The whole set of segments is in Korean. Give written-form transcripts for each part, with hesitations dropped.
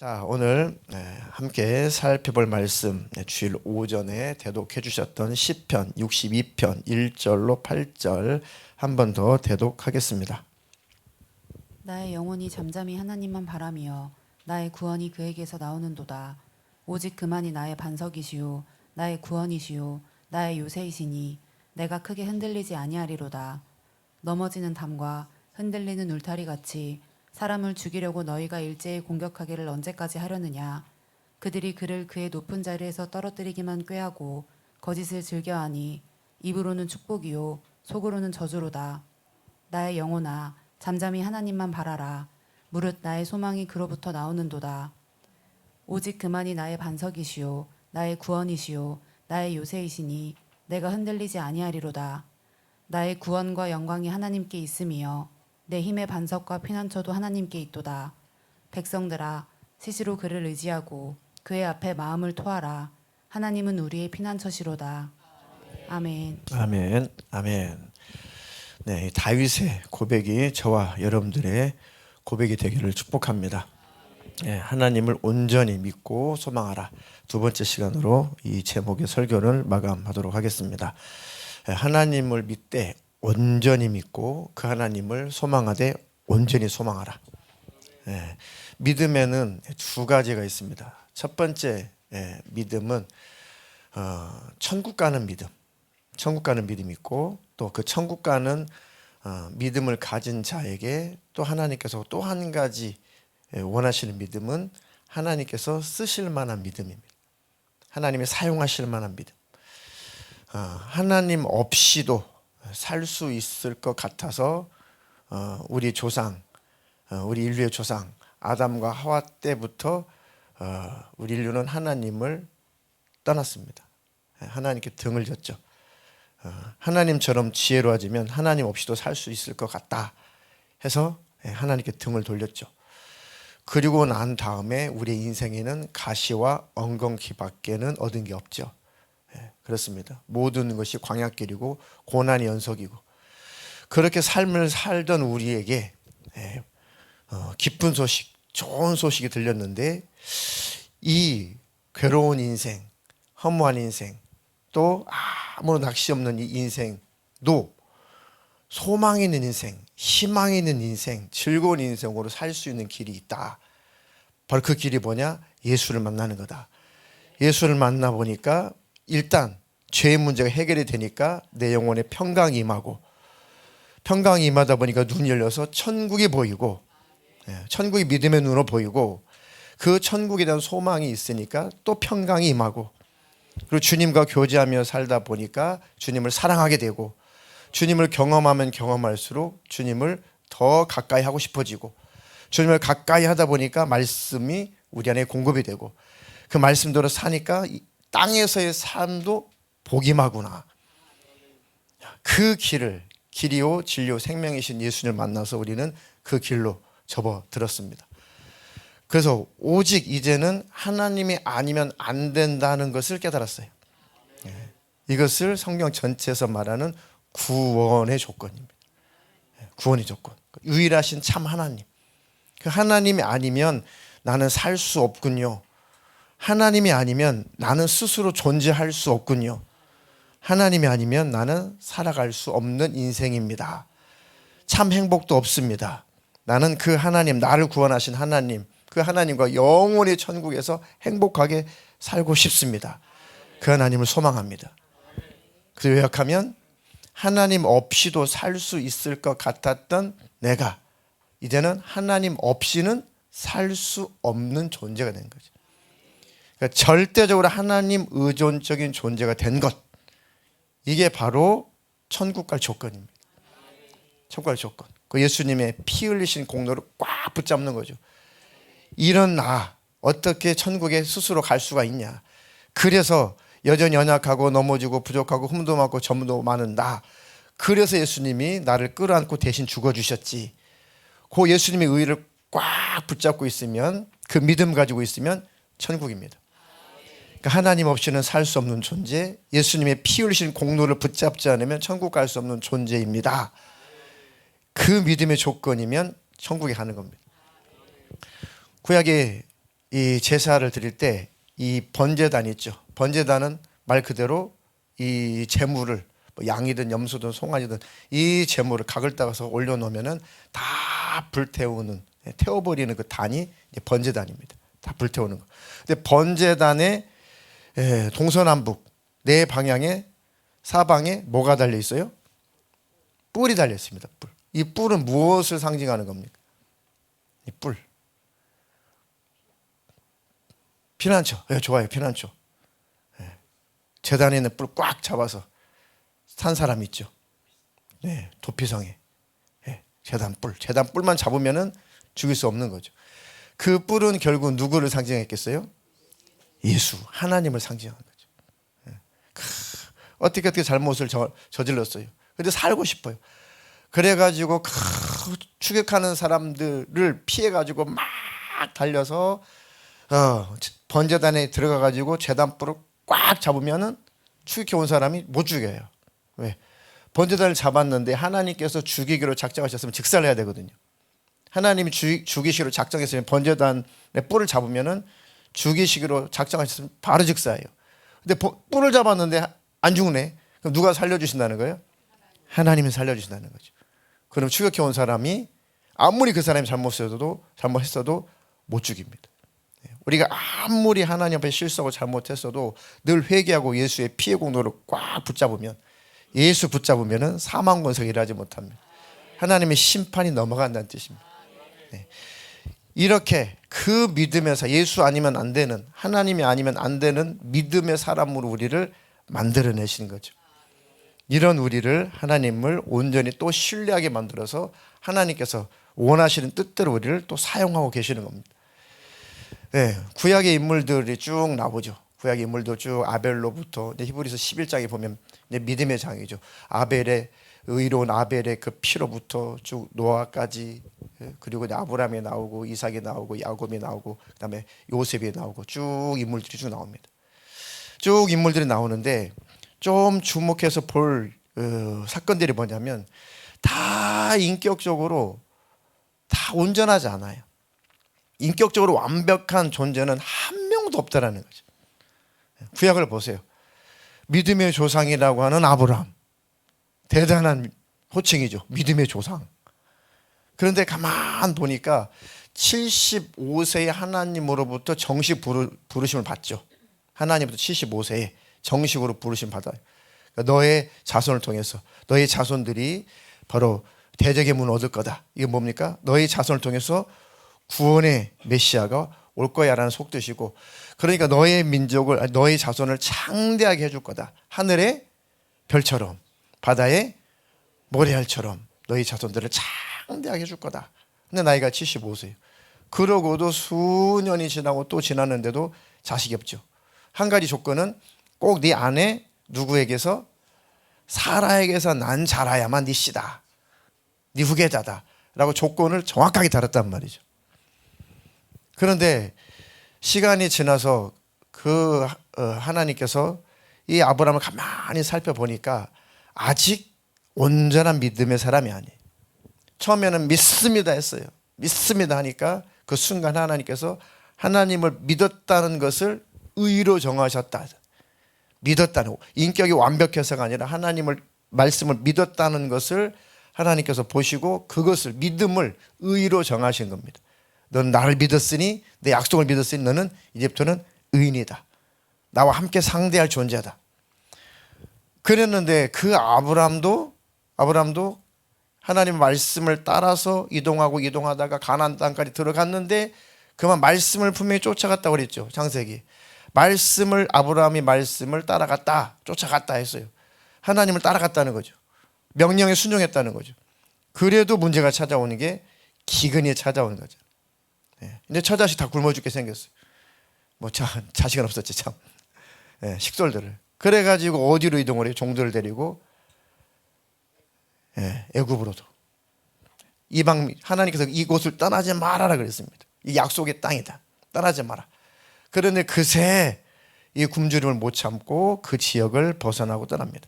자, 오늘 함께 살펴볼 말씀, 주일 오전에 대독해 주셨던 시편 62편 1절로 8절 한 번 더 대독하겠습니다. 나의 영혼이 잠잠히 하나님만 바라며 나의 구원이 그에게서 나오는도다. 오직 그만이 나의 반석이시요 나의 구원이시요 나의 요새이시니 내가 크게 흔들리지 아니하리로다. 넘어지는 담과 흔들리는 울타리같이 사람을 죽이려고 너희가 일제히 공격하기를 언제까지 하려느냐. 그들이 그를 그의 높은 자리에서 떨어뜨리기만 꾀하고 거짓을 즐겨하니 입으로는 축복이요 속으로는 저주로다. 나의 영혼아 잠잠히 하나님만 바라라. 무릇 나의 소망이 그로부터 나오는도다. 오직 그만이 나의 반석이시요 나의 구원이시요 나의 요새이시니 내가 흔들리지 아니하리로다. 나의 구원과 영광이 하나님께 있음이여 내 힘의 반석과 피난처도 하나님께 있도다. 백성들아 시시로 그를 의지하고 그의 앞에 마음을 토하라. 하나님은 우리의 피난처시로다. 아멘. 아멘, 아멘. 네, 다윗의 고백이 저와 여러분들의 고백이 되기를 축복합니다. 하나님을 온전히 믿고 소망하라. 두 번째 시간으로 이 제목의 설교를 마감하도록 하겠습니다. 하나님을 믿되 온전히 믿고 그 하나님을 소망하되 온전히 소망하라. 믿음에는 두 가지가 있습니다. 첫 번째 믿음은 천국 가는 믿음. 천국 가는 믿음이 있고 또 그 천국 가는 믿음을 가진 자에게 또 하나님께서 또 한 가지 원하시는 믿음은 하나님께서 쓰실 만한 믿음입니다. 하나님이 사용하실 만한 믿음. 하나님 없이도 살 수 있을 것 같아서 우리 조상, 우리 인류의 조상 아담과 하와 때부터 우리 인류는 하나님을 떠났습니다. 하나님께 등을 졌죠. 하나님처럼 지혜로워지면 하나님 없이도 살 수 있을 것 같다 해서 하나님께 등을 돌렸죠. 그리고 난 다음에 우리 인생에는 가시와 엉겅퀴밖에는 얻은 게 없죠. 그렇습니다. 모든 것이 광야길이고 고난이 연속이고 그렇게 삶을 살던 우리에게 기쁜 소식, 좋은 소식이 들렸는데 이 괴로운 인생, 허무한 인생, 또 아무런 낚시 없는 이 인생도 소망 있는 인생, 희망 있는 인생, 즐거운 인생으로 살 수 있는 길이 있다. 바로 그 길이 뭐냐? 예수를 만나는 거다. 예수를 만나보니까 일단 죄의 문제가 해결이 되니까 내 영혼에 평강이 임하고, 평강이 임하다 보니까 눈이 열려서 천국이 보이고, 천국이 믿음의 눈으로 보이고, 그 천국에 대한 소망이 있으니까 또 평강이 임하고, 그리고 주님과 교제하며 살다 보니까 주님을 사랑하게 되고, 주님을 경험하면 경험할수록 주님을 더 가까이 하고 싶어지고, 주님을 가까이 하다 보니까 말씀이 우리 안에 공급이 되고, 그 말씀대로 사니까 땅에서의 삶도 복임하구나. 그 길이요 진리요 생명이신 예수님을 만나서 우리는 그 길로 접어들었습니다. 그래서 오직 이제는 하나님이 아니면 안 된다는 것을 깨달았어요. 이것을 성경 전체에서 말하는 구원의 조건입니다. 구원의 조건. 유일하신 참 하나님. 그 하나님이 아니면 나는 살 수 없군요. 하나님이 아니면 나는 스스로 존재할 수 없군요. 하나님이 아니면 나는 살아갈 수 없는 인생입니다. 참 행복도 없습니다. 나는 그 하나님, 나를 구원하신 하나님, 그 하나님과 영원히 천국에서 행복하게 살고 싶습니다. 그 하나님을 소망합니다. 그래서 요약하면 하나님 없이도 살 수 있을 것 같았던 내가 이제는 하나님 없이는 살 수 없는 존재가 된 거죠. 그러니까 절대적으로 하나님 의존적인 존재가 된 것, 이게 바로 천국 갈 조건입니다. 천국 갈 조건. 그 예수님의 피 흘리신 공로를 꽉 붙잡는 거죠. 이런 나 어떻게 천국에 스스로 갈 수가 있냐. 그래서 여전히 연약하고 넘어지고 부족하고 흠도 많고 점도 많은 나, 그래서 예수님이 나를 끌어안고 대신 죽어주셨지. 그 예수님의 의를 꽉 붙잡고 있으면, 그 믿음 가지고 있으면 천국입니다. 그러니까 하나님 없이는 살 수 없는 존재, 예수님의 피 흘리신 공로를 붙잡지 않으면 천국 갈 수 없는 존재입니다. 그 믿음의 조건이면 천국에 가는 겁니다. 구약의 이 제사를 드릴 때 이 번제단 있죠. 번제단은 말 그대로 이 제물을 뭐 양이든 염소든 송아지든 이 제물을 각을 따서 올려놓으면은 다 불태우는, 태워버리는 그 단이 이제 번제단입니다. 다 불태우는 거. 근데 번제단의 동서남북 네 방향에 사방에 뭐가 달려 있어요? 뿔이 달려 있습니다. 뿔. 이 뿔은 무엇을 상징하는 겁니까? 이 뿔. 피난처. 좋아요. 피난처. 제단에 있는 뿔 꽉 잡아서 산 사람 있죠. 네, 도피성에. 제단 뿔. 제단 뿔만 잡으면은 죽일 수 없는 거죠. 그 뿔은 결국 누구를 상징했겠어요? 예수, 하나님을 상징하는 거죠. 어떻게 잘못을 저질렀어요. 근데 살고 싶어요. 그래가지고 추격하는 사람들을 피해가지고 막 달려서 번제단에 들어가가지고 제단뿔을 꽉 잡으면은 추격해 온 사람이 못 죽여요. 왜? 번제단을 잡았는데 하나님께서 죽이기로 작정하셨으면 직살해야 되거든요. 하나님이 죽이시기로 작정했으면 번제단의 뿔을 잡으면은 죽이시기로 작정하셨으면 바로 직사예요. 근데 뿔을 잡았는데 안 죽네. 그럼 누가 살려주신다는 거예요? 하나님이 살려주신다는 거죠. 그럼 추격해 온 사람이 아무리 그 사람이 잘못했어도 못 죽입니다. 우리가 아무리 하나님 앞에 실수하고 잘못했어도 늘 회개하고 예수의 피의 공로를 꽉 붙잡으면, 예수 붙잡으면은 사망 권세가 일하지 못합니다. 하나님의 심판이 넘어간다는 뜻입니다. 이렇게 그 믿음에서 예수 아니면 안 되는, 하나님이 아니면 안 되는 믿음의 사람으로 우리를 만들어내시는 거죠. 이런 우리를, 하나님을 온전히 또 신뢰하게 만들어서 하나님께서 원하시는 뜻대로 우리를 또 사용하고 계시는 겁니다. 구약의 인물들이 쭉 나오죠. 구약의 인물도 쭉 아벨로부터 히브리서 11장에 보면 믿음의 장이죠. 아벨의, 의로운 아벨의 그 피로부터 쭉 노아까지, 그리고 아브라함이 나오고 이삭이 나오고 야곱이 나오고 그다음에 요셉이 나오고 쭉 인물들이 쭉 나옵니다. 쭉 인물들이 나오는데 좀 주목해서 볼 사건들이 뭐냐면 다 인격적으로 다 온전하지 않아요. 인격적으로 완벽한 존재는 한 명도 없다라는 거죠. 구약을 보세요. 믿음의 조상이라고 하는 아브라함, 대단한 호칭이죠. 믿음의 조상. 그런데 가만 보니까 75세에 하나님으로부터 정식 부르심을 받죠. 하나님부터 75세에 정식으로 부르심 받아요. 그러니까 너의 자손을 통해서, 너의 자손들이 바로 대적의 문을 얻을 거다. 이게 뭡니까? 너의 자손을 통해서 구원의 메시아가 올 거야라는 속뜻이고, 그러니까 너의 민족을, 너의 자손을 창대하게 해줄 거다. 하늘의 별처럼, 바다의 모래알처럼 너희 자손들을 창대하게 해줄 거다. 근데 나이가 75세예요. 그러고도 수년이 지나고 또 지났는데도 자식이 없죠. 한 가지 조건은 꼭 네 아내 누구에게서, 사라에게서 난 자라야만 네 씨다, 네 후계자다 라고 조건을 정확하게 달았단 말이죠. 그런데 시간이 지나서 그 하나님께서 이 아브라함을 가만히 살펴보니까 아직 온전한 믿음의 사람이 아니에요. 처음에는 믿습니다 했어요. 믿습니다 하니까 그 순간 하나님께서 하나님을 믿었다는 것을 의로 정하셨다. 믿었다는, 인격이 완벽해서가 아니라 하나님을, 말씀을 믿었다는 것을 하나님께서 보시고 그것을, 믿음을 의로 정하신 겁니다. 넌 나를 믿었으니, 내 약속을 믿었으니 너는 이제부터는 의인이다. 나와 함께 상대할 존재다. 그랬는데 그 아브라함도 하나님의 말씀을 따라서 이동하다가 가나안 땅까지 들어갔는데 그만 말씀을 분명히 쫓아갔다고 그랬죠. 창세기. 아브라함이 말씀을 따라갔다, 쫓아갔다 했어요. 하나님을 따라갔다는 거죠. 명령에 순종했다는 거죠. 그래도 문제가 찾아오는 게 기근이 찾아오는 거죠. 근데 처자식 다 굶어 죽게 생겼어요. 자식은 없었지 참. 식솔들을. 그래가지고 어디로 이동을 해요? 종들을 데리고 애굽으로도. 하나님께서 이곳을 떠나지 말아라 그랬습니다. 이 약속의 땅이다. 떠나지 마라. 그런데 그새 이 굶주림을 못 참고 그 지역을 벗어나고 떠납니다.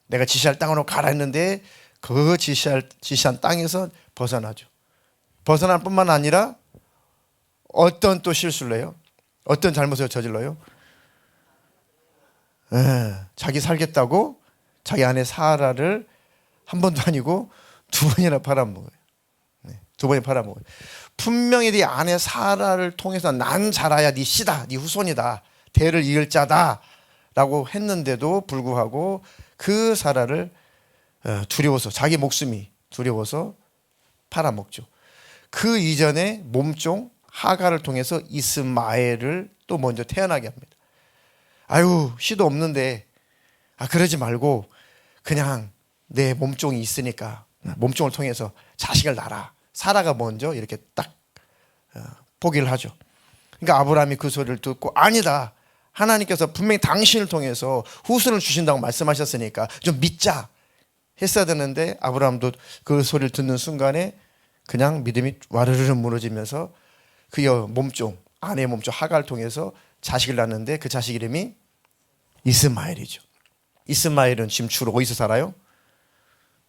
내가 지시할 땅으로 가라 했는데 그 지시한 땅에서 벗어나죠. 벗어날 뿐만 아니라 어떤 또 실수를 해요? 어떤 잘못을 저질러요? 자기 살겠다고 자기 아내 사라를 한 번도 아니고 두 번이나 팔아먹어요. 두 번이나 팔아먹어요. 분명히 네 아내 사라를 통해서 난 자라야 네 씨다, 네 후손이다, 대를 이을 자다 라고 했는데도 불구하고 그 사라를 두려워서, 자기 목숨이 두려워서 팔아먹죠. 그 이전에 몸종 하가를 통해서 이스마엘을 또 먼저 태어나게 합니다. 아유, 씨도 없는데 그러지 말고 그냥 내 몸종이 있으니까 몸종을 통해서 자식을 낳아라. 사라가 먼저 이렇게 딱 포기를 하죠. 그러니까 아브라함이 그 소리를 듣고 아니다, 하나님께서 분명히 당신을 통해서 후손을 주신다고 말씀하셨으니까 좀 믿자 했어야 되는데, 아브라함도 그 소리를 듣는 순간에 그냥 믿음이 와르르 무너지면서 그 몸종, 아내의 몸종 하가를 통해서 자식을 낳는데 그 자식 이름이 이스마엘이죠. 이스마엘은 지금 주로 어디서 살아요?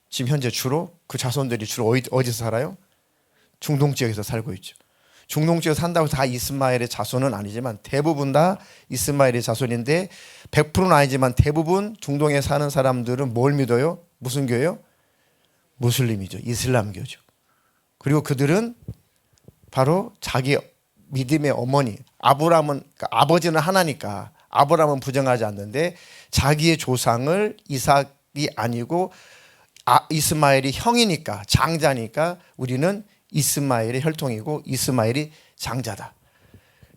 지금 현재 주로 그 자손들이 주로 어디서 살아요? 중동 지역에서 살고 있죠. 중동 지역에 산다고 다 이스마엘의 자손은 아니지만 대부분 다 이스마엘의 자손인데 100%는 아니지만 대부분 중동에 사는 사람들은 뭘 믿어요? 무슨 교회요? 무슬림이죠. 이슬람교죠. 그리고 그들은 바로 자기 믿음의 어머니 아브라함은, 그러니까 아버지는 하나니까 아브라함은 부정하지 않는데 자기의 조상을 이삭이 아니고 이스마엘이 형이니까, 장자니까 우리는 이스마엘의 혈통이고 이스마엘이 장자다.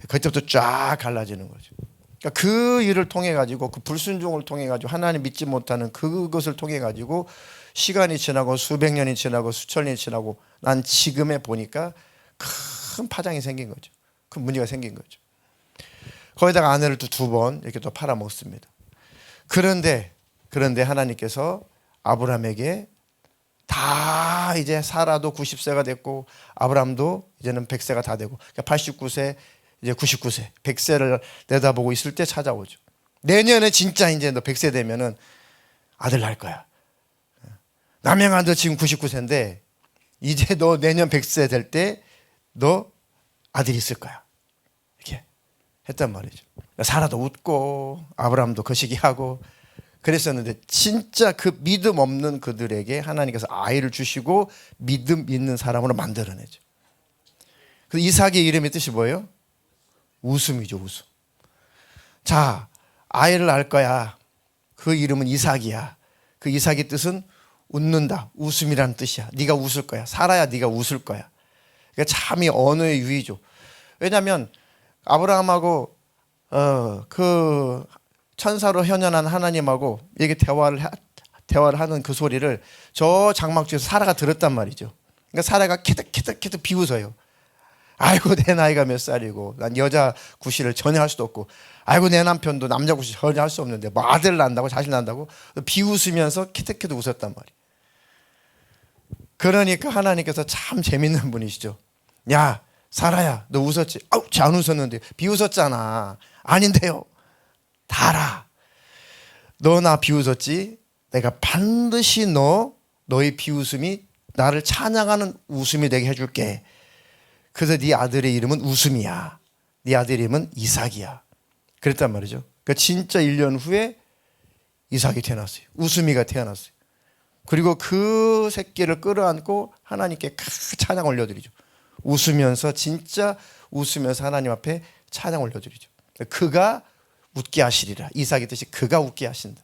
그때부터 쫙 갈라지는 거죠. 그러니까 그 일을 통해 가지고, 그 불순종을 통해 가지고, 하나님 믿지 못하는 그것을 통해 가지고 시간이 지나고 수백 년이 지나고 수천 년이 지나고 난 지금에 보니까 큰 파장이 생긴 거죠. 큰 문제가 생긴 거죠. 거기다가 아내를 또 두 번 이렇게 또 팔아먹습니다. 그런데 하나님께서 아브라함에게 다 이제 사라도 90세가 됐고 아브라함도 이제는 100세가 다 되고, 그러니까 89세, 이제 99세, 100세를 내다보고 있을 때 찾아오죠. 내년에 진짜 이제 너 100세 되면은 아들 낳을 거야. 남영아, 너 지금 99세인데 이제 너 내년 100세 될 때 너 아들이 있을 거야. 이렇게 했단 말이죠. 사라도 웃고 아브라함도 거시기하고 그랬었는데, 진짜 그 믿음 없는 그들에게 하나님께서 아이를 주시고 믿음 있는 사람으로 만들어내죠. 그래서 이삭의 이름의 뜻이 뭐예요? 웃음이죠, 웃음. 자, 아이를 낳을 거야. 그 이름은 이삭이야. 그 이삭의 뜻은 웃는다, 웃음이라는 뜻이야. 네가 웃을 거야. 살아야 네가 웃을 거야. 그러니까 참이 언어의 유의죠. 왜냐하면 아브라함하고 그 천사로 현현한 하나님하고 이렇게 대화를 하는 그 소리를 저 장막주에서 사라가 들었단 말이죠. 그러니까 사라가 키득키득 비웃어요. 아이고, 내 나이가 몇 살이고 난 여자 구실을 전혀 할 수도 없고, 아이고, 내 남편도 남자 구실 전혀 할 수 없는데 뭐 아들 낳는다고, 자식 낳는다고 비웃으면서 키득키득 웃었단 말이에요. 그러니까 하나님께서 참 재밌는 분이시죠. 야, 사라야, 너 웃었지? 아우, 쟤 안 웃었는데 비웃었잖아. 아닌데요, 다 알아. 너 나 비웃었지? 내가 반드시 너의 비웃음이 나를 찬양하는 웃음이 되게 해줄게. 그래서 네 아들의 이름은 웃음이야. 네 아들의 이름은 이삭이야. 그랬단 말이죠. 그러니까 진짜 1년 후에 이삭이 태어났어요. 웃음이가 태어났어요. 그리고 그 새끼를 끌어안고 하나님께 찬양 올려드리죠. 웃으면서, 진짜 웃으면서 하나님 앞에 찬양 올려드리죠. 그가 웃게 하시리라. 이삭의 뜻이 그가 웃게 하신다.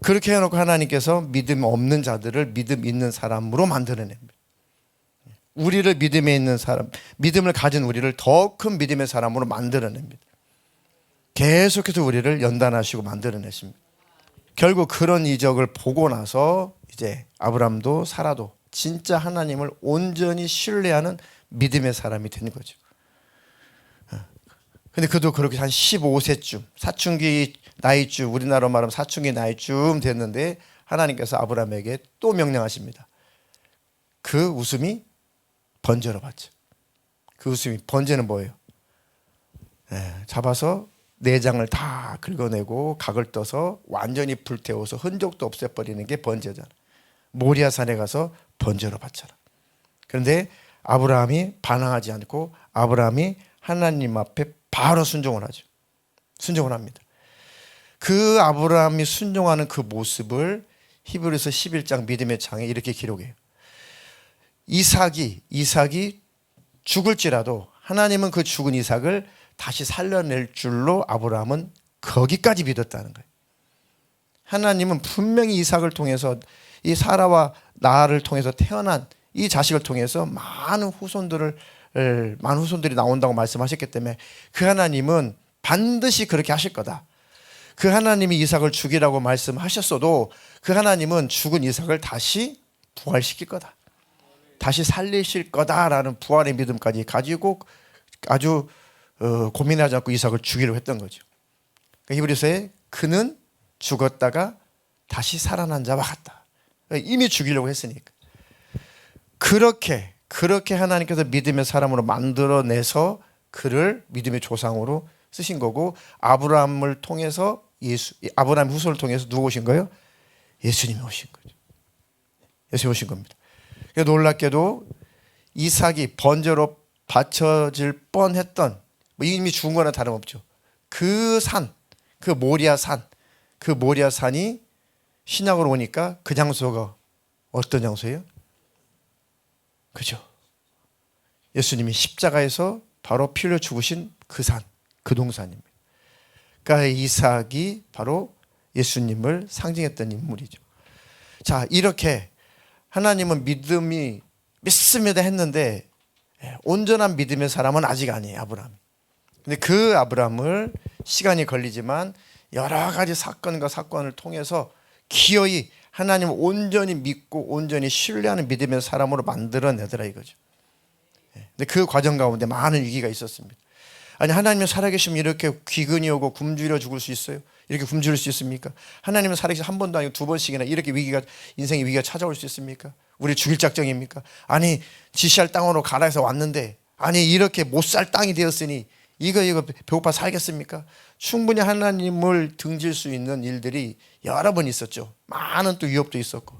그렇게 해놓고 하나님께서 믿음 없는 자들을 믿음 있는 사람으로 만들어냅니다. 우리를 믿음에 있는 사람, 믿음을 가진 우리를 더 큰 믿음의 사람으로 만들어냅니다. 계속해서 우리를 연단하시고 만들어내십니다. 결국 그런 이적을 보고 나서 이제 아브라함도 사라도 진짜 하나님을 온전히 신뢰하는 믿음의 사람이 된 거죠. 근데 그도 그렇게 한 15세쯤, 사춘기 나이쯤, 우리나라로 말하면 사춘기 나이쯤 됐는데 하나님께서 아브라함에게 또 명령하십니다. 그 웃음이 번제로 받죠. 그 웃음이, 번제는 뭐예요? 잡아서 내장을 다 긁어내고 각을 떠서 완전히 불태워서 흔적도 없애버리는 게 번제잖아. 모리아산에 가서 번제로 바쳐라. 그런데 아브라함이 반항하지 않고 아브라함이 하나님 앞에 바로 순종을 하죠. 순종을 합니다. 그 아브라함이 순종하는 그 모습을 히브리서 11장 믿음의 장에 이렇게 기록해요. 이삭이 죽을지라도 하나님은 그 죽은 이삭을 다시 살려낼 줄로 아브라함은 거기까지 믿었다는 거예요. 하나님은 분명히 이삭을 통해서 이 사라와 나를 통해서 태어난 이 자식을 통해서 많은 후손들이 나온다고 말씀하셨기 때문에 그 하나님은 반드시 그렇게 하실 거다. 그 하나님이 이삭을 죽이라고 말씀하셨어도 그 하나님은 죽은 이삭을 다시 부활시킬 거다. 다시 살리실 거다라는 부활의 믿음까지 가지고 아주 고민하지 않고 이삭을 죽이려고 했던 거죠. 그러니까 히브리서에 그는 죽었다가 다시 살아난 자와 같다. 이미 죽이려고 했으니까. 그렇게 하나님께서 믿음의 사람으로 만들어내서 그를 믿음의 조상으로 쓰신 거고, 아브라함을 통해서 아브라함 후손을 통해서 누구 오신 거예요? 예수님이 오신 거죠. 예수님이 오신 겁니다. 놀랍게도 이삭이 번제로 바쳐질 뻔했던, 이미 죽은 거나 다름없죠. 그 모리아산이 신약으로 오니까 그 장소가 어떤 장소예요? 그죠? 예수님이 십자가에서 바로 피 흘려 죽으신 그 동산입니다. 그러니까 이삭이 바로 예수님을 상징했던 인물이죠. 자, 이렇게 하나님은 믿습니다 했는데 온전한 믿음의 사람은 아직 아니에요, 아브라함. 근데 그 아브라함을 시간이 걸리지만 여러 가지 사건을 통해서 기어이 하나님을 온전히 믿고 온전히 신뢰하는 믿음의 사람으로 만들어내더라 이거죠. 근데 그 과정 가운데 많은 위기가 있었습니다. 아니, 하나님은 살아계시면 이렇게 귀근이 오고 굶주려 죽을 수 있어요? 이렇게 굶주릴 수 있습니까? 하나님은 살아계시면 한 번도 아니고 두 번씩이나 이렇게 인생의 위기가 찾아올 수 있습니까? 우리 죽일 작정입니까? 아니, 지시할 땅으로 가라 해서 왔는데, 아니, 이렇게 못 살 땅이 되었으니 이거 배고파 살겠습니까? 충분히 하나님을 등질 수 있는 일들이 여러 번 있었죠. 많은 또 위협도 있었고.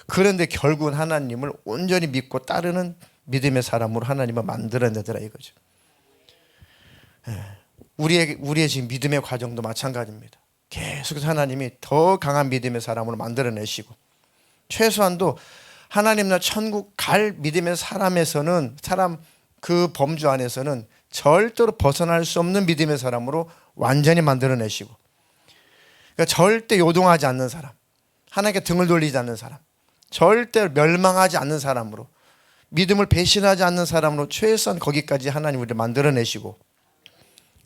그런데 결국은 하나님을 온전히 믿고 따르는 믿음의 사람으로 하나님을 만들어내더라 이거죠. 우리의 지금 믿음의 과정도 마찬가지입니다. 계속해서 하나님이 더 강한 믿음의 사람으로 만들어내시고, 최소한도 하나님나 천국 갈 믿음의 사람 그 범주 안에서는 절대로 벗어날 수 없는 믿음의 사람으로 완전히 만들어내시고, 그러니까 절대 요동하지 않는 사람, 하나님께 등을 돌리지 않는 사람, 절대 멸망하지 않는 사람으로, 믿음을 배신하지 않는 사람으로 최소한 거기까지 하나님 우리를 만들어내시고,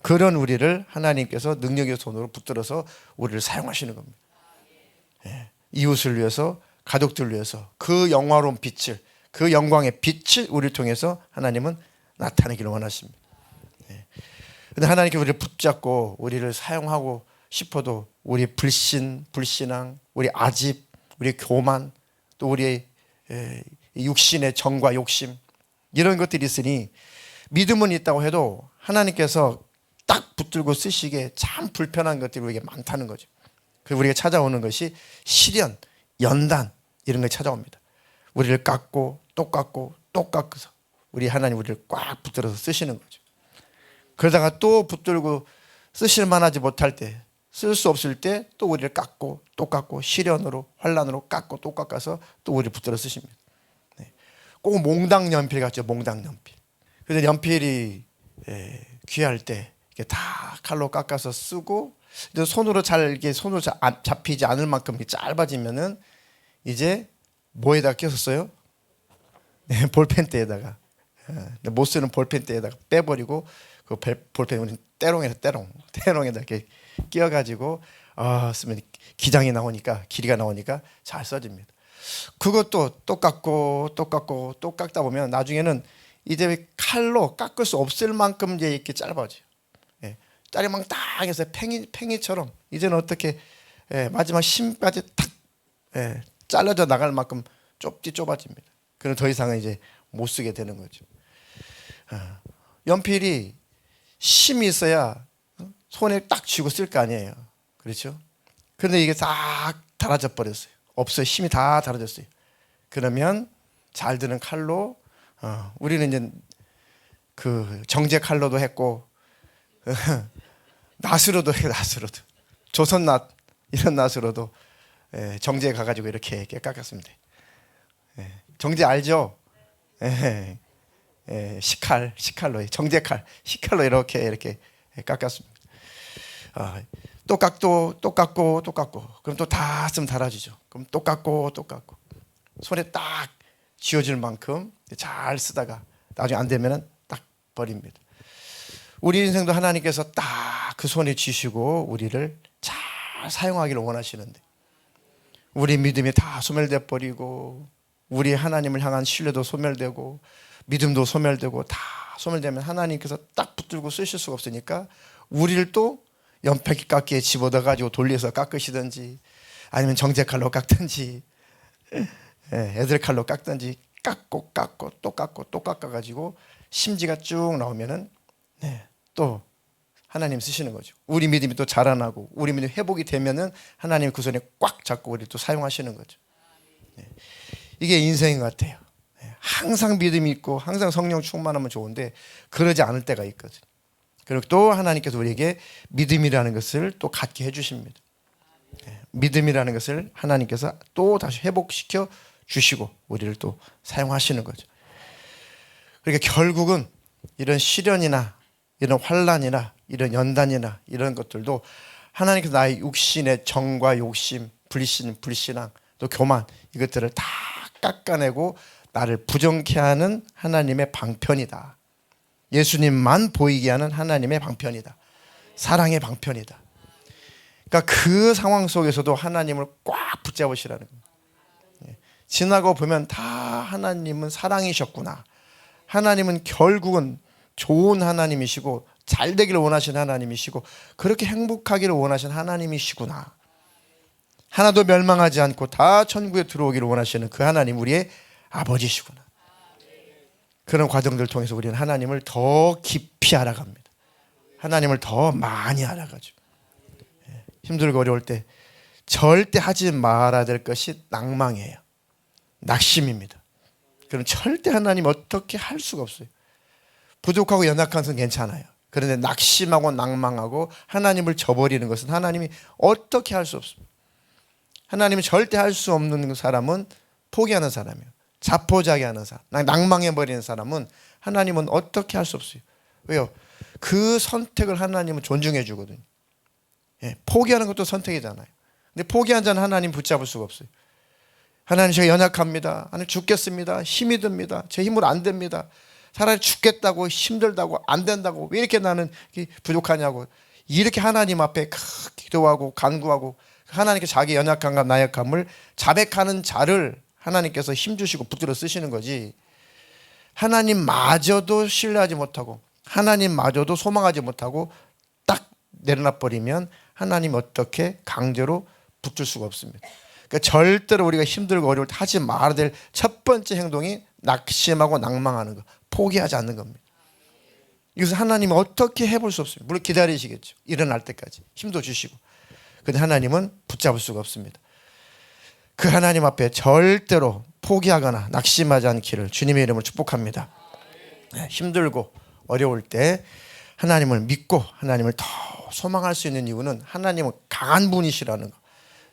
그런 우리를 하나님께서 능력의 손으로 붙들어서 우리를 사용하시는 겁니다. 이웃을 위해서, 가족들을 위해서 그 영화로운 빛을, 그 영광의 빛을 우리를 통해서 하나님은 나타내기를 원하십니다. 그런데 하나님께 우리를 붙잡고 우리를 사용하고 싶어도 우리 불신앙, 우리 아집, 우리 교만, 또 우리의 육신의 정과 욕심, 이런 것들이 있으니 믿음은 있다고 해도 하나님께서 딱 붙들고 쓰시기에 참 불편한 것들이 우리에게 많다는 거죠. 그리고 우리가 찾아오는 것이 시련, 연단, 이런 게 찾아옵니다. 우리를 깎고 또 깎고 또 깎아서 하나님 우리를 꽉 붙들어서 쓰시는 거죠. 그러다가 또 붙들고 쓰실 만하지 못할 때, 쓸 수 없을 때 또 우리를 깎고 또 깎고, 시련으로, 환난으로 깎고 또 깎아서 또 우리를 붙들어 쓰십니다. 꼭 몽당 연필 같죠, 몽당 연필. 그래서 연필이 귀할 때 이렇게 다 칼로 깎아서 쓰고, 손으로 잘 잡히지 않을 만큼 짧아지면은 이제 뭐에다 껴서 써요? 볼펜대에다가. 못 쓰는 볼펜대에다가 빼버리고 그 볼펜 우리 때롱에다 이렇게 끼워가지고 쓰면 길이가 나오니까 잘 써집니다. 그것도 또 깎다 보면 나중에는 이제 칼로 깎을 수 없을 만큼 이제 이렇게 짧아져요. 짜리망땅해서 팽이처럼 이제는 어떻게 마지막 심까지 탁 잘라져 나갈 만큼 좁아집니다. 그럼 더 이상은 이제 못 쓰게 되는 거죠. 연필이 심이 있어야 손에 딱 쥐고 쓸 거 아니에요. 그렇죠? 그런데 이게 싹 닳아져 버렸어요. 없어요. 힘이 다 닳아졌어요. 그러면 잘 드는 칼로 우리는 이제 그 정제 칼로도 했고 낫으로도 해. 낫으로도 조선낫 이런 낫으로도 정제에 가가지고 이렇게 깎았습니다. 정제 알죠? 식칼로 정제칼 식칼로 이렇게 깎았습니다. 또 깎고 그럼 또 다 쓰면 달아지죠. 그럼 또 깎고 손에 딱 쥐어질 만큼 잘 쓰다가 나중에 안 되면은 딱 버립니다. 우리 인생도 하나님께서 딱 그 손에 쥐시고 우리를 잘 사용하기를 원하시는데 우리 믿음이 다 소멸돼 버리고 우리 하나님을 향한 신뢰도 소멸되고 믿음도 소멸되고 다 소멸되면 하나님께서 딱 붙들고 쓰실 수가 없으니까 우리를 또 연필깎이에 집어넣어 가지고 돌려서 깎으시든지 아니면 정제칼로 깎든지 애들 칼로 깎든지 깎고 또 깎아가지고 심지가 쭉 나오면은 또 하나님 쓰시는 거죠. 우리 믿음이 또 자라나고 우리 믿음이 회복이 되면은 하나님 그 손에 꽉 잡고 우리 또 사용하시는 거죠. 이게 인생인 것 같아요. 항상 믿음이 있고 항상 성령 충만하면 좋은데 그러지 않을 때가 있거든요. 그리고 또 하나님께서 우리에게 믿음이라는 것을 또 갖게 해주십니다. 믿음이라는 것을 하나님께서 또 다시 회복시켜 주시고 우리를 또 사용하시는 거죠. 그러니까 결국은 이런 시련이나 이런 환난이나 이런 연단이나 이런 것들도 하나님께서 나의 육신의 정과 욕심, 불신앙, 또 교만 이것들을 다 깎아내고 나를 부정케 하는 하나님의 방편이다. 예수님만 보이게 하는 하나님의 방편이다. 사랑의 방편이다. 그러니까 그 상황 속에서도 하나님을 꽉 붙잡으시라는 겁니다. 지나고 보면 다 하나님은 사랑이셨구나. 하나님은 결국은 좋은 하나님이시고 잘 되기를 원하시는 하나님이시고 그렇게 행복하기를 원하시는 하나님이시구나. 하나도 멸망하지 않고 다 천국에 들어오기를 원하시는 그 하나님 우리의 아버지시구나. 그런 과정들을 통해서 우리는 하나님을 더 깊이 알아갑니다. 하나님을 더 많이 알아가죠. 힘들고 어려울 때 절대 하지 말아야 될 것이 낭망이에요. 낙심입니다. 그럼 절대 하나님 어떻게 할 수가 없어요. 부족하고 연약한 것은 괜찮아요. 그런데 낙심하고 낭망하고 하나님을 저버리는 것은 하나님이 어떻게 할 수 없습니다. 하나님이 절대 할 수 없는 사람은 포기하는 사람이에요. 자포자기하는 사람, 낭망해버리는 사람은 하나님은 어떻게 할 수 없어요. 왜요? 그 선택을 하나님은 존중해 주거든요. 포기하는 것도 선택이잖아요. 근데 포기한 자는 하나님 붙잡을 수가 없어요. 하나님 제가 연약합니다. 하나님 죽겠습니다. 힘이 듭니다. 제 힘으로 안 됩니다. 차라리 죽겠다고 힘들다고 안 된다고 왜 이렇게 나는 부족하냐고 이렇게 하나님 앞에 기도하고 간구하고 하나님께 자기 연약함과 나약함을 자백하는 자를 하나님께서 힘주시고 붙들어 쓰시는 거지. 하나님마저도 신뢰하지 못하고 하나님마저도 소망하지 못하고 딱 내려놔 버리면 하나님 어떻게 강제로 붙들 수가 없습니다. 그러니까 절대로 우리가 힘들고 어려울 때 하지 말아야 될 첫 번째 행동이 낙심하고 낭망하는 것, 포기하지 않는 겁니다. 이것을 하나님은 어떻게 해볼 수 없습니다. 물론 기다리시겠죠. 일어날 때까지 힘도 주시고. 그런데 하나님은 붙잡을 수가 없습니다. 그 하나님 앞에 절대로 포기하거나 낙심하지 않기를 주님의 이름으로 축복합니다. 힘들고 어려울 때 하나님을 믿고 하나님을 더 소망할 수 있는 이유는 하나님은 강한 분이시라는 거,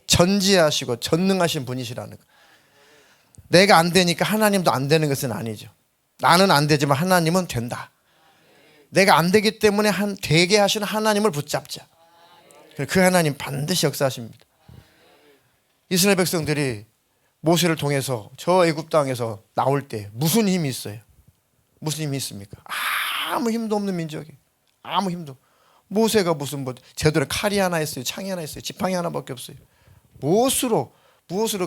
전지하시고 전능하신 분이시라는 거. 내가 안 되니까 하나님도 안 되는 것은 아니죠. 나는 안 되지만 하나님은 된다. 내가 안 되기 때문에 되게 하시는 하나님을 붙잡자. 그 하나님 반드시 역사하십니다. 이스라엘 백성들이 모세를 통해서 저 애굽 땅에서 나올 때 무슨 힘이 있어요? 무슨 힘이 있습니까? 아무 힘도 없는 민족이에요. 아무 힘도. 모세가 무슨 제대로 칼이 하나 있어요, 창이 하나 있어요, 지팡이 하나밖에 없어요. 무엇으로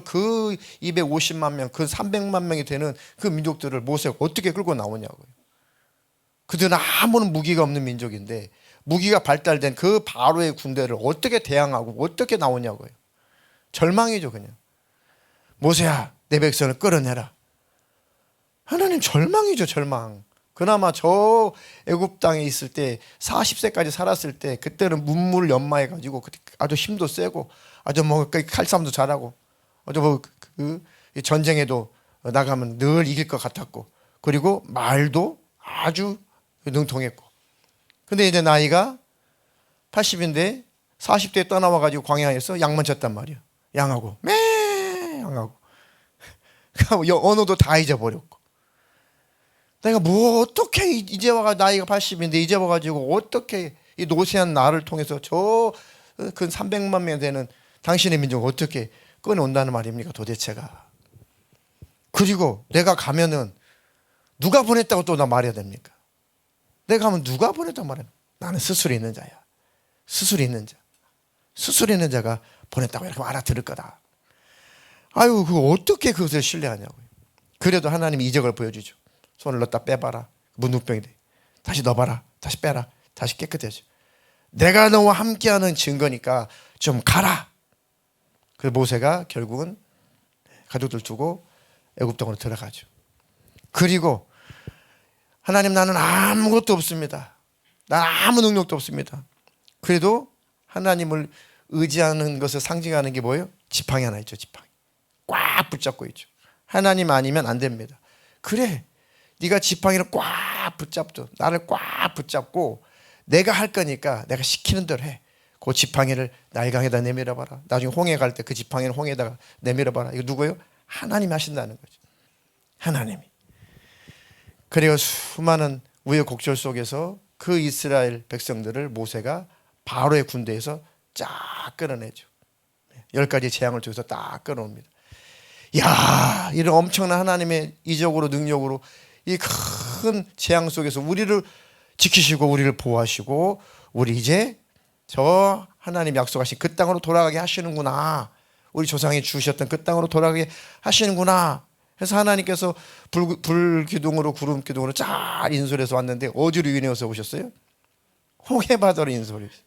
그 250만 명, 그 300만 명이 되는 그 민족들을 모세가 어떻게 끌고 나오냐고요. 그들은 아무런 무기가 없는 민족인데 무기가 발달된 그 바로의 군대를 어떻게 대항하고 어떻게 나오냐고요. 절망이죠. 그냥 모세야 내 백성을 끌어내라. 하나님 절망이죠. 절망. 그나마 저 애굽 땅에 있을 때 40세까지 살았을 때 그때는 문무를 연마해 가지고 아주 힘도 세고 아주 칼싸움도 잘하고 아주 그 전쟁에도 나가면 늘 이길 것 같았고 그리고 말도 아주 능통했고. 근데 이제 나이가 80인데 40대에 떠나와가지고 광야에서 양만 쳤단 말이야. 양하고 양하고 언어도 다 잊어버렸고. 내가 뭐 어떻게 이제 와가 나이가 80인데 이제 와가지고 어떻게 이 노쇠한 나를 통해서 저 근 300만 명 되는 당신의 민족을 어떻게 꺼내온다는 말입니까 도대체가. 그리고 내가 가면은 누가 보냈다고 또 나 말해야 됩니까? 내가 가면 누가 보냈다고 말해? 나는 스스로 있는 자야. 스스로 있는 자. 스스로 있는 자가 보냈다고 이렇게 알아들을 거다. 아유, 그거 어떻게 그것을 신뢰하냐고요. 그래도 하나님이 이적을 보여주죠. 손을 넣었다 빼봐라. 문둥병이 돼. 다시 넣어봐라. 다시 빼라. 다시 깨끗해져. 내가 너와 함께하는 증거니까 좀 가라. 그래서 모세가 결국은 가족들 두고 애굽 땅으로 들어가죠. 그리고 하나님 나는 아무것도 없습니다. 난 아무 능력도 없습니다. 그래도 하나님을 의지하는 것을 상징하는 게 뭐예요? 지팡이 하나 있죠. 지팡이. 꽉 붙잡고 있죠. 하나님 아니면 안 됩니다. 그래. 네가 지팡이를 꽉 붙잡도 나를 꽉 붙잡고 내가 할 거니까 내가 시키는 대로 해. 그 지팡이를 나일강에다 내밀어봐라. 나중에 홍해 갈 때 그 지팡이를 홍해에다가 내밀어봐라. 이거 누구예요? 하나님이 하신다는 거죠. 하나님이. 그리고 수많은 우여곡절 속에서 그 이스라엘 백성들을 모세가 바로의 군대에서 쫙 끌어내죠. 10가지 재앙을 통해서 딱 끌어옵니다. 이야, 이런 엄청난 하나님의 이적으로 능력으로 이 큰 재앙 속에서 우리를 지키시고 우리를 보호하시고 우리 이제 저 하나님 약속하신 그 땅으로 돌아가게 하시는구나. 우리 조상이 주셨던 그 땅으로 돌아가게 하시는구나. 그래서 하나님께서 불기둥으로 구름 기둥으로 쫙 인솔해서 왔는데 어디로 인해서 오셨어요? 홍해바다로 인솔했어요.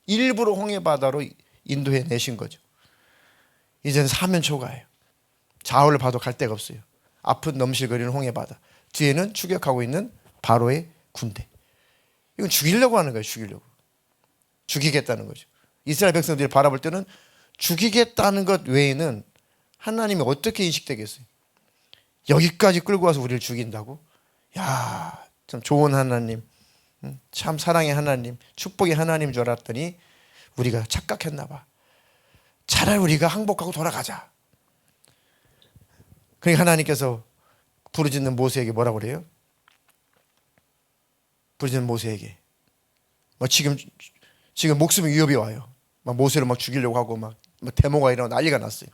일부러 홍해바다로 인도해 내신 거죠. 이제는 사면 초가예요. 좌우를 봐도 갈 데가 없어요. 앞은 넘실거리는 홍해바다, 뒤에는 추격하고 있는 바로의 군대. 이건 죽이려고 하는 거예요. 죽이겠다는 거죠. 이스라엘 백성들이 바라볼 때는 죽이겠다는 것 외에는 하나님이 어떻게 인식되겠어요? 여기까지 끌고 와서 우리를 죽인다고? 야, 참 좋은 하나님, 참 사랑의 하나님, 축복의 하나님인 줄 알았더니 우리가 착각했나 봐. 차라리 우리가 항복하고 돌아가자. 그러니까 하나님께서 부르짖는 모세에게 뭐라고 그래요? 부르짖는 모세에게 지금 목숨의 위협이 와요. 막 모세를 막 죽이려고 하고 막 데모가 일어나고 난리가 났어요.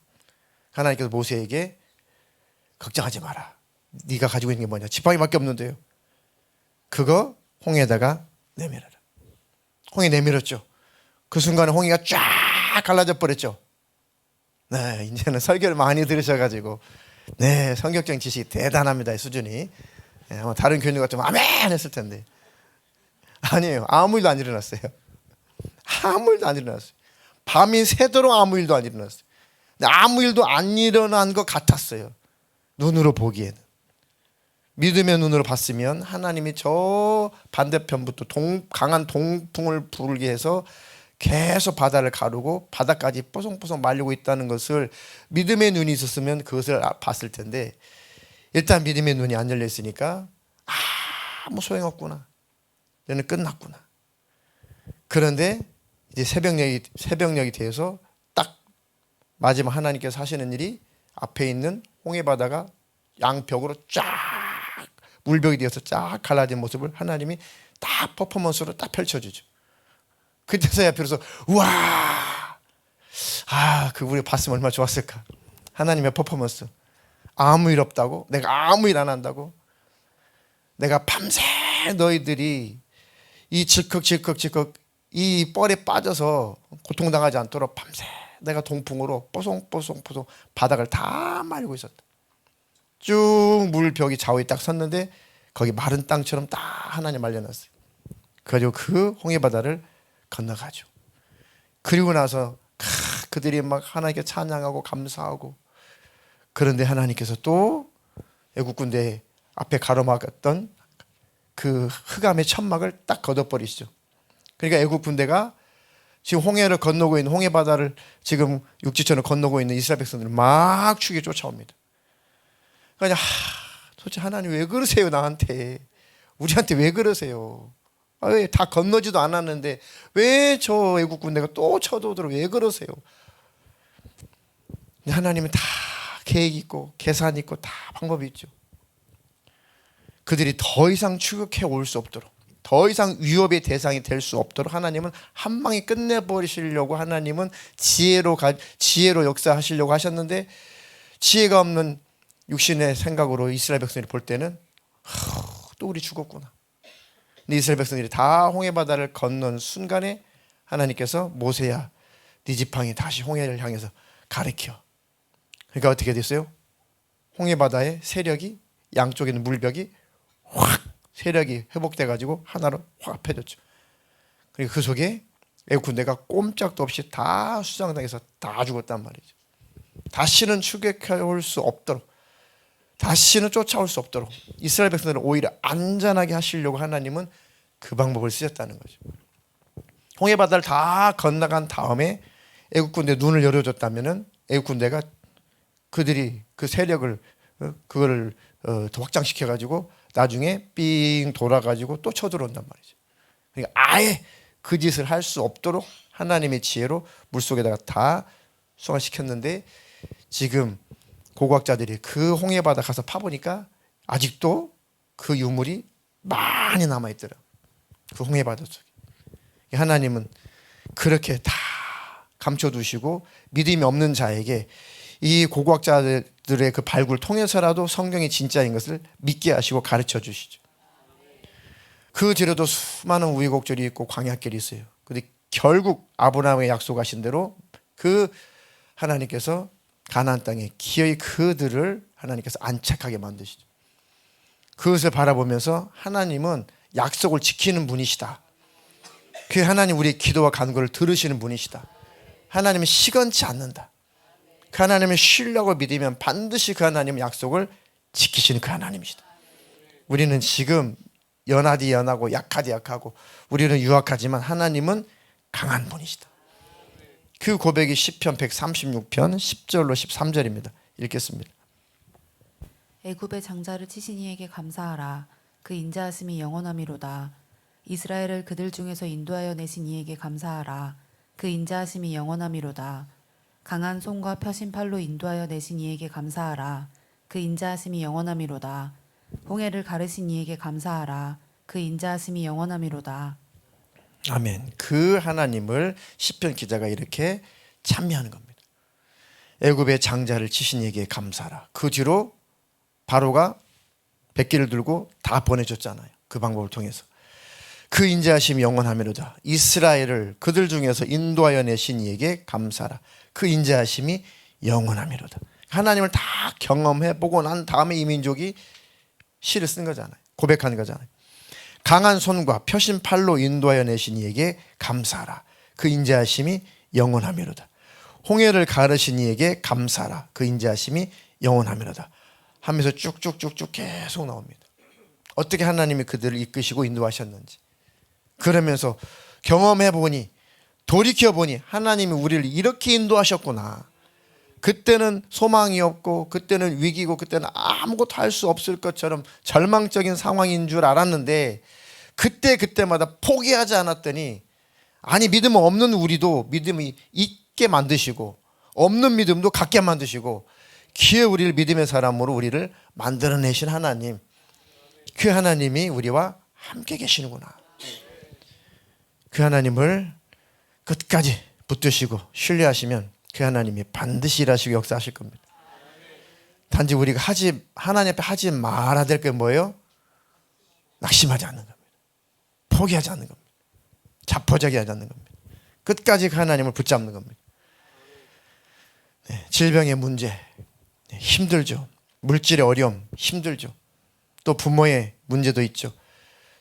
하나님께서 모세에게 걱정하지 마라. 네가 가지고 있는 게 뭐냐? 지팡이밖에 없는데요. 그거 홍해에다가 내밀어라. 홍해 내밀었죠. 그 순간에 홍해가 쫙 갈라져 버렸죠. 네, 이제는 설교를 많이 들으셔가지고 네, 성격적인 지식이 대단합니다. 이 수준이. 네, 아마 다른 교인들 같으면 아멘 했을 텐데 아니에요. 아무 일도 안 일어났어요. 아무 일도 안 일어났어요. 밤이 새도록 아무 일도 안 일어났어요. 근데 아무 일도 안 일어난 것 같았어요. 눈으로 보기에는. 믿음의 눈으로 봤으면 하나님이 저 반대편부터 강한 동풍을 불게 해서 계속 바다를 가르고 바다까지 뽀송뽀송 말리고 있다는 것을 믿음의 눈이 있었으면 그것을 봤을 텐데 일단 믿음의 눈이 안 열려 있으니까 아무 소용없구나. 너는 끝났구나. 그런데 이제 새벽녘이 되어서 딱 마지막 하나님께서 하시는 일이 앞에 있는 홍해바다가 양벽으로 쫙 물벽이 되어서 쫙 갈라진 모습을 하나님이 딱 퍼포먼스로 딱 펼쳐주죠. 그때서야 비로소 우와, 그분이 봤으면 얼마나 좋았을까. 하나님의 퍼포먼스. 아무 일 없다고? 내가 아무 일 안 한다고? 내가 밤새 너희들이 이 질컥 이 뻘에 빠져서 고통당하지 않도록 밤새 내가 동풍으로 뽀송뽀송 바닥을 다 말고 있었다. 쭉 물벽이 좌우에 딱 섰는데 거기 마른 땅처럼 딱 하나님 말려놨어요. 그래가지고 그 홍해바다를 건너가죠. 그리고 나서 그들이 막 하나님께 찬양하고 감사하고, 그런데 하나님께서 또 애국 군대 앞에 가로막았던 그 흑암의 천막을 딱 걷어버리시죠. 그러니까 애국 군대가 지금 홍해를 건너고 있는, 홍해 바다를 지금 육지천을 건너고 있는 이스라엘 백성들을 막 죽여 쫓아옵니다. 그러니까 도대체 하나님 왜 그러세요 나한테? 우리한테 왜 그러세요? 왜 다 건너지도 않았는데 왜 저 애국 군대가 또 쳐들어오도록 왜 그러세요? 하나님은 다 계획 있고 계산 있고 다 방법이 있죠. 그들이 더 이상 추격해 올 수 없도록, 더 이상 위협의 대상이 될 수 없도록 하나님은 한 방에 끝내버리시려고 하나님은 지혜로 역사하시려고 하셨는데, 지혜가 없는 육신의 생각으로 이스라엘 백성들이 볼 때는 또 우리 죽었구나. 근데 이스라엘 백성들이 다 홍해바다를 건넌 순간에 하나님께서 모세야, 네 지팡이 다시 홍해를 향해서 가리켜. 그러니까 어떻게 됐어요? 홍해바다의 세력이, 양쪽에 있는 물벽이 확 세력이 회복돼 가지고 하나로 확 합해졌죠. 그리고 그 속에 애국 군대가 꼼짝도 없이 다 수장당해서 다 죽었단 말이죠. 다시는 추격해 올 수 없도록, 다시는 쫓아올 수 없도록 이스라엘 백성들을 오히려 안전하게 하시려고 하나님은 그 방법을 쓰셨다는 거죠. 홍해바다를 다 건너간 다음에 애국 군대 눈을 열어줬다면은 애국 군대가 그들이 그 세력을 그거를 더 확장시켜 가지고 나중에 삥 돌아가지고 또 쳐들어온단 말이죠. 그러니까 아예 그 짓을 할 수 없도록 하나님의 지혜로 물속에다가 다 수강시켰는데, 지금 고고학자들이 그 홍해바다 가서 파보니까 아직도 그 유물이 많이 남아있더라. 그 홍해바다 속에. 하나님은 그렇게 다 감춰두시고 믿음이 없는 자에게 이 고고학자들의 그 발굴을 통해서라도 성경이 진짜인 것을 믿게 하시고 가르쳐 주시죠. 그 뒤로도 수많은 우여곡절이 있고 광야길이 있어요. 근데 결국 아브라함의 약속하신 대로 그 하나님께서 가나안 땅에 기어이 그들을 하나님께서 안착하게 만드시죠. 그것을 바라보면서 하나님은 약속을 지키는 분이시다. 그 하나님 우리의 기도와 간구를 들으시는 분이시다. 하나님은 시건치 않는다. 그 하나님을 신뢰하고 믿으면 반드시 그 하나님의 약속을 지키시는 그 하나님이시다. 우리는 지금 연하디 연하고 약하디 약하고 우리는 유약하지만 하나님은 강한 분이시다. 그 고백이 시편 136편 10절로 13절입니다. 읽겠습니다. 애굽의 장자를 치신 이에게 감사하라. 그 인자하심이 영원함이로다. 이스라엘을 그들 중에서 인도하여 내신 이에게 감사하라. 그 인자하심이 영원함이로다. 강한 손과 펴신 팔로 인도하여 내신 이에게 감사하라. 그 인자하심이 영원함이로다. 홍해를 가르신 이에게 감사하라. 그 인자하심이 영원함이로다. 아멘. 그 하나님을 시편 기자가 이렇게 찬미하는 겁니다. 애굽의 장자를 치신 이에게 감사하라. 그 뒤로 바로가 백기를 들고 다 보내줬잖아요. 그 방법을 통해서. 그 인자하심이 영원함이로다. 이스라엘을 그들 중에서 인도하여 내신 이에게 감사하라. 그 인자하심이 영원함이로다. 하나님을 다 경험해보고 난 다음에 이 민족이 시를 쓴 거잖아요. 고백하는 거잖아요. 강한 손과 펴신 팔로 인도하여 내신 이에게 감사하라. 그 인자하심이 영원함이로다. 홍해를 가르신 이에게 감사하라. 그 인자하심이 영원함이로다. 하면서 쭉쭉쭉쭉 계속 나옵니다. 어떻게 하나님이 그들을 이끄시고 인도하셨는지. 그러면서 경험해보니, 돌이켜보니 하나님이 우리를 이렇게 인도하셨구나. 그때는 소망이 없고 그때는 위기고 그때는 아무것도 할 수 없을 것처럼 절망적인 상황인 줄 알았는데, 그때마다 포기하지 않았더니, 아니 믿음 없는 우리도 믿음이 있게 만드시고 없는 믿음도 갖게 만드시고 기회 우리를 믿음의 사람으로 우리를 만들어내신 하나님, 그 하나님이 우리와 함께 계시는구나. 그 하나님을 끝까지 붙드시고 신뢰하시면 그 하나님이 반드시 일하시고 역사하실 겁니다. 단지 우리가 하나님 앞에 하지 말아야 될 게 뭐예요? 낙심하지 않는 겁니다. 포기하지 않는 겁니다. 자포자기하지 않는 겁니다. 끝까지 그 하나님을 붙잡는 겁니다. 네, 질병의 문제, 네, 힘들죠. 물질의 어려움, 힘들죠. 또 부모의 문제도 있죠.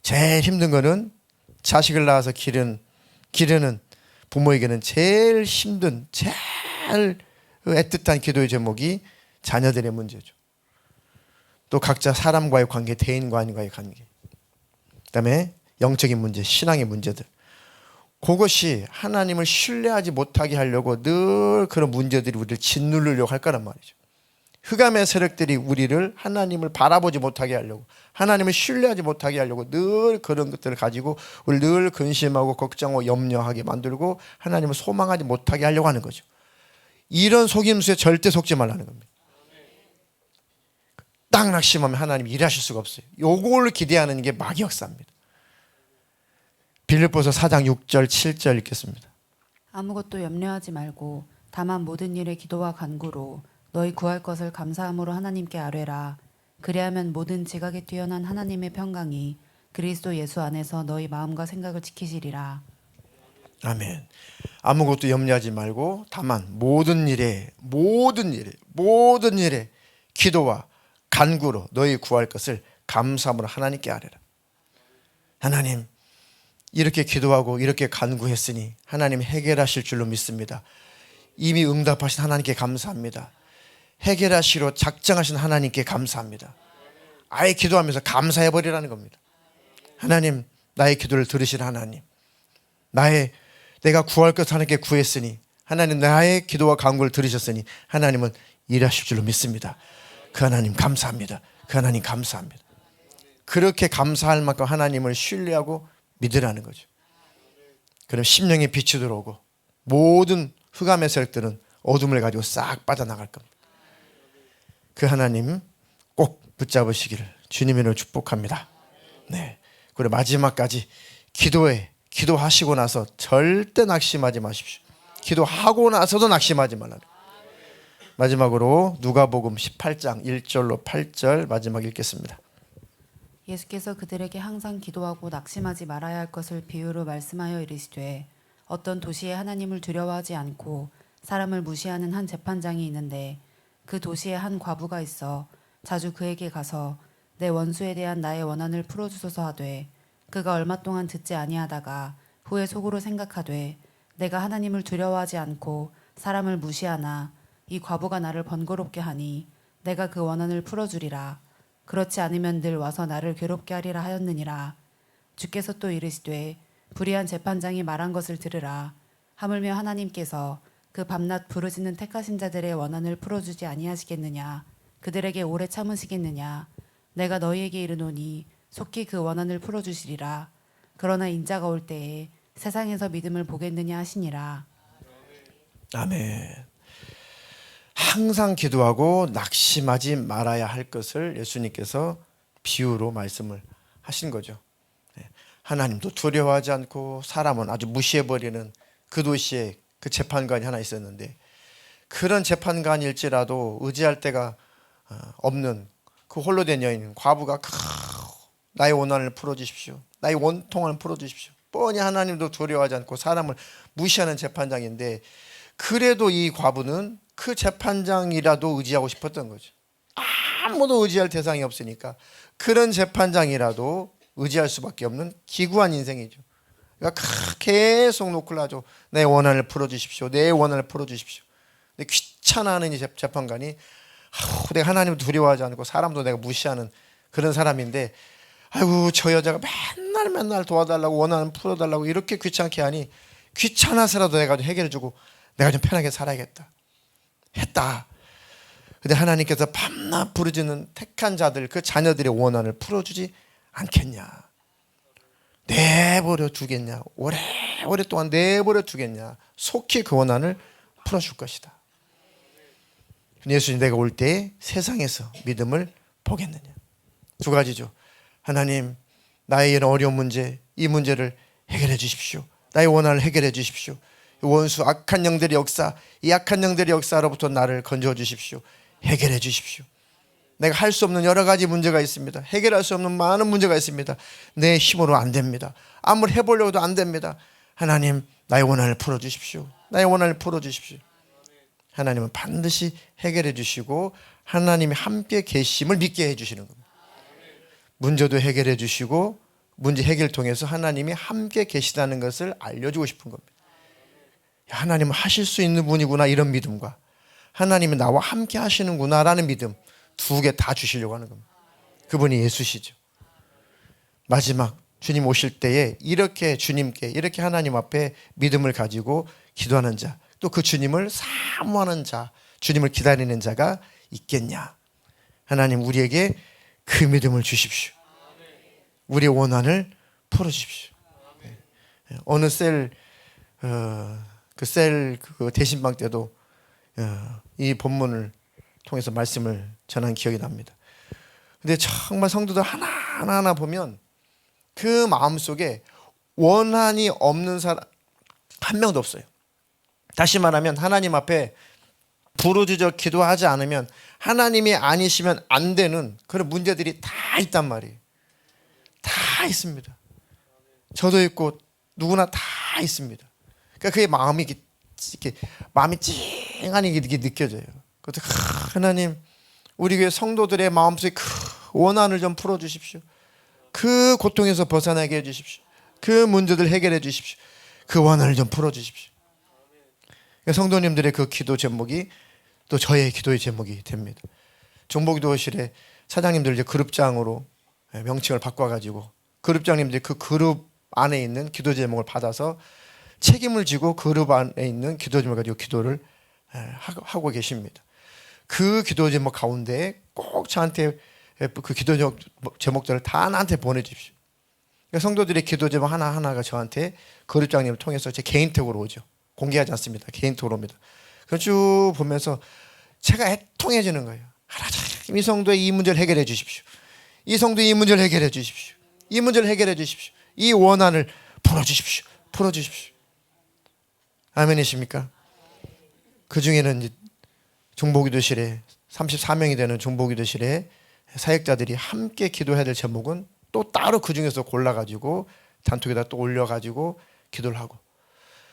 제일 힘든 거는 자식을 낳아서 기르는 부모에게는 제일 힘든, 제일 애틋한 기도의 제목이 자녀들의 문제죠. 또 각자 사람과의 관계, 대인과의 관계, 그다음에 영적인 문제, 신앙의 문제들, 그것이 하나님을 신뢰하지 못하게 하려고 늘 그런 문제들이 우리를 짓누르려고 할 거란 말이죠. 흑암의 세력들이 우리를 하나님을 바라보지 못하게 하려고, 하나님을 신뢰하지 못하게 하려고 늘 그런 것들을 가지고 우리 늘 근심하고 걱정하고 염려하게 만들고 하나님을 소망하지 못하게 하려고 하는 거죠. 이런 속임수에 절대 속지 말라는 겁니다. 딱 낙심하면 하나님이 일하실 수가 없어요. 요걸 기대하는 게 마귀역사입니다. 빌립보서 4장 6절 7절 읽겠습니다. 아무것도 염려하지 말고 다만 모든 일에 기도와 간구로 너희 구할 것을 감사함으로 하나님께 아뢰라. 그리하면 모든 지각에 뛰어난 하나님의 평강이 그리스도 예수 안에서 너희 마음과 생각을 지키시리라. 아멘. 아무것도 염려하지 말고 다만 모든 일에 기도와 간구로 너희 구할 것을 감사함으로 하나님께 아뢰라. 하나님, 이렇게 기도하고 이렇게 간구했으니 하나님 해결하실 줄로 믿습니다. 이미 응답하신 하나님께 감사합니다. 해결하시러 작정하신 하나님께 감사합니다. 아예 기도하면서 감사해버리라는 겁니다. 하나님, 나의 기도를 들으실 하나님, 내가 구할 것 하나님께 구했으니 하나님 나의 기도와 간구를 들으셨으니 하나님은 일하실 줄로 믿습니다. 그 하나님 감사합니다. 그 하나님 감사합니다. 그렇게 감사할 만큼 하나님을 신뢰하고 믿으라는 거죠. 그럼 심령의 빛이 들어오고 모든 흑암의 세력들은 어둠을 가지고 싹 빠져나갈 겁니다. 그 하나님 꼭 붙잡으시기를 주님의 이름으로 축복합니다. 네. 그리고 마지막까지 기도하시고 나서 절대 낙심하지 마십시오. 기도하고 나서도 낙심하지 말라. 마지막으로 누가복음 18장 1절로 8절 마지막 읽겠습니다. 예수께서 그들에게 항상 기도하고 낙심하지 말아야 할 것을 비유로 말씀하여 이르시되 어떤 도시에 하나님을 두려워하지 않고 사람을 무시하는 한 재판장이 있는데 그 도시에 한 과부가 있어 자주 그에게 가서 내 원수에 대한 나의 원한을 풀어주소서 하되 그가 얼마 동안 듣지 아니하다가 후에 속으로 생각하되 내가 하나님을 두려워하지 않고 사람을 무시하나 이 과부가 나를 번거롭게 하니 내가 그 원한을 풀어주리라. 그렇지 않으면 늘 와서 나를 괴롭게 하리라 하였느니라. 주께서 또 이르시되 불의한 재판장이 말한 것을 들으라. 하물며 하나님께서 그 밤낮 부르짖는 택하신 자들의 원한을 풀어주지 아니하시겠느냐. 그들에게 오래 참으시겠느냐. 내가 너희에게 이르노니 속히 그 원한을 풀어주시리라. 그러나 인자가 올 때에 세상에서 믿음을 보겠느냐 하시니라. 아멘. 항상 기도하고 낙심하지 말아야 할 것을 예수님께서 비유로 말씀을 하신 거죠. 하나님도 두려워하지 않고 사람은 아주 무시해버리는 그 도시에 그 재판관이 하나 있었는데 그런 재판관일지라도 의지할 데가 없는 그 홀로 된 여인 과부가 나의 원한을 풀어주십시오. 나의 원통을 풀어주십시오. 뻔히 하나님도 두려워하지 않고 사람을 무시하는 재판장인데 그래도 이 과부는 그 재판장이라도 의지하고 싶었던 거죠. 아무도 의지할 대상이 없으니까 그런 재판장이라도 의지할 수밖에 없는 기구한 인생이죠. 그러니까 계속 노크를 하죠. 내 원한을 풀어주십시오. 내 원한을 풀어주십시오. 근데 귀찮아하는 이 재판관이 내가 하나님을 두려워하지 않고 사람도 내가 무시하는 그런 사람인데 아이고 저 여자가 맨날 도와달라고 원한을 풀어달라고 이렇게 귀찮게 하니 귀찮아서라도 내가 좀 해결해주고 내가 좀 편하게 살아야겠다 했다. 근데 하나님께서 밤낮 부르짖는 택한 자들 그 자녀들의 원한을 풀어주지 않겠냐. 내버려 두겠냐. 오랫동안 내버려 두겠냐. 속히 그 원한을 풀어줄 것이다. 예수님 내가 올 때 세상에서 믿음을 보겠느냐. 두 가지죠. 하나님 나의 이런 어려운 문제 이 문제를 해결해 주십시오. 나의 원한을 해결해 주십시오. 원수 악한 영들의 역사 이 악한 영들의 역사로부터 나를 건져 주십시오. 해결해 주십시오. 내가 할 수 없는 여러 가지 문제가 있습니다. 해결할 수 없는 많은 문제가 있습니다. 내 힘으로 안 됩니다. 아무리 해보려고도 안 됩니다. 하나님 나의 원한을 풀어주십시오. 나의 원한을 풀어주십시오. 하나님은 반드시 해결해 주시고 하나님이 함께 계심을 믿게 해주시는 겁니다. 문제도 해결해 주시고 문제 해결을 통해서 하나님이 함께 계시다는 것을 알려주고 싶은 겁니다. 하나님은 하실 수 있는 분이구나 이런 믿음과 하나님이 나와 함께 하시는구나 라는 믿음 두 개 다 주시려고 하는 겁니다. 그분이 예수시죠. 마지막 주님 오실 때에 이렇게 주님께 이렇게 하나님 앞에 믿음을 가지고 기도하는 자 또 그 주님을 사모하는 자 주님을 기다리는 자가 있겠냐? 하나님 우리에게 그 믿음을 주십시오. 우리의 원한을 풀어주십시오. 어느 그 대신방 때도 이 본문을 통해서 말씀을 전한 기억이 납니다. 근데 정말 성도들 하나하나 보면 그 마음속에 원한이 없는 사람 한 명도 없어요. 다시 말하면 하나님 앞에 부르짖어 기도하지 않으면 하나님이 아니시면 안 되는 그런 문제들이 다 있단 말이에요. 다 있습니다. 저도 있고 누구나 다 있습니다. 그러니까 그의 마음이 이렇게 마음이 찡하니 이렇게 느껴져요. 그래서 하나님 우리 교회 성도들의 마음속에 그 원한을 좀 풀어주십시오. 그 고통에서 벗어나게 해주십시오. 그 문제들 해결해 주십시오. 그 원한을 좀 풀어주십시오. 성도님들의 그 기도 제목이 또 저의 기도의 제목이 됩니다. 종복기도실에 사장님들 이제 그룹장으로 명칭을 바꿔가지고 그룹장님들이 그 그룹 안에 있는 기도 제목을 받아서 책임을 지고 그룹 안에 있는 기도 제목을 가지고 기도를 하고 계십니다. 그 기도 제목 가운데 꼭 저한테 그 기도 제목들을 다 나한테 보내주십시오. 성도들의 기도 제목 하나하나가 저한테 그룹장님을 통해서 제 개인톡으로 오죠. 공개하지 않습니다. 개인톡으로 옵니다. 그걸 쭉 보면서 제가 애통해지는 거예요. 하나님 이 성도의 이 문제를 해결해 주십시오. 이 성도의 이 문제를 해결해 주십시오. 이 문제를 해결해 주십시오. 이 원한을 풀어주십시오. 풀어주십시오. 아멘이십니까? 그 중에는 중보기도실에 34명이 되는 중보기도실에 사역자들이 함께 기도해야 될 제목은 또 따로 그 중에서 골라가지고 단톡에다 또 올려가지고 기도를 하고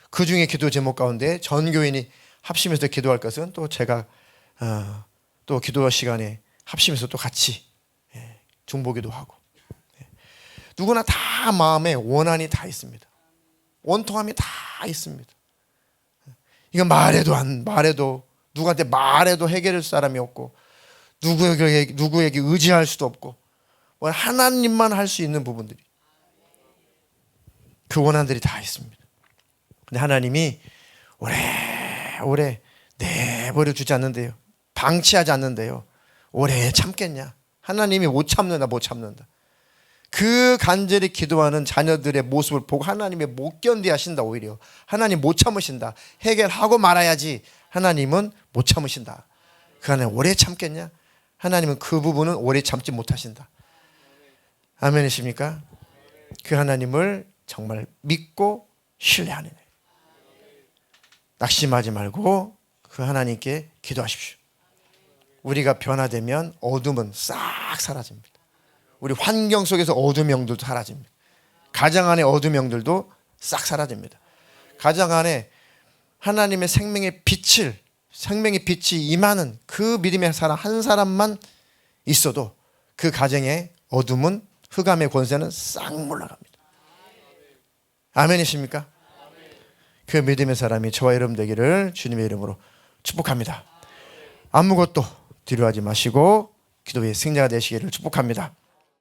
그 중에 기도 제목 가운데 전 교인이 합심해서 기도할 것은 또 제가 또 기도 시간에 합심해서 또 같이 중보기도 하고 누구나 다 마음에 원한이 다 있습니다. 원통함이 다 있습니다. 이건 말해도 누구한테 말해도 해결할 사람이 없고 누구에게 의지할 수도 없고 하나님만 할 수 있는 부분들이 그 원한들이 다 있습니다. 근데 하나님이 오래 내버려 두지 않는데요. 방치하지 않는데요. 오래 참겠냐? 하나님이 못 참는다. 그 간절히 기도하는 자녀들의 모습을 보고 하나님이 못 견디하신다. 오히려 하나님 못 참으신다. 해결하고 말아야지. 하나님은 못 참으신다. 그 하나님 오래 참겠냐? 하나님은 그 부분은 오래 참지 못하신다. 아멘이십니까? 그 하나님을 정말 믿고 신뢰하는 거예요. 낙심하지 말고 그 하나님께 기도하십시오. 우리가 변화되면 어둠은 싹 사라집니다. 우리 환경 속에서 어둠 영들도 사라집니다. 가정 안에 어둠 영들도 싹 사라집니다. 가정 안에 하나님의 생명의 빛이 임하는 그 믿음의 사람 한 사람만 있어도 그 가정의 어둠은 흑암의 권세는 싹 물러갑니다. 아멘이십니까? 그 믿음의 사람이 저와 여러분 되기를 주님의 이름으로 축복합니다. 아무것도 뒤로하지 마시고 기도의 승자가 되시기를 축복합니다.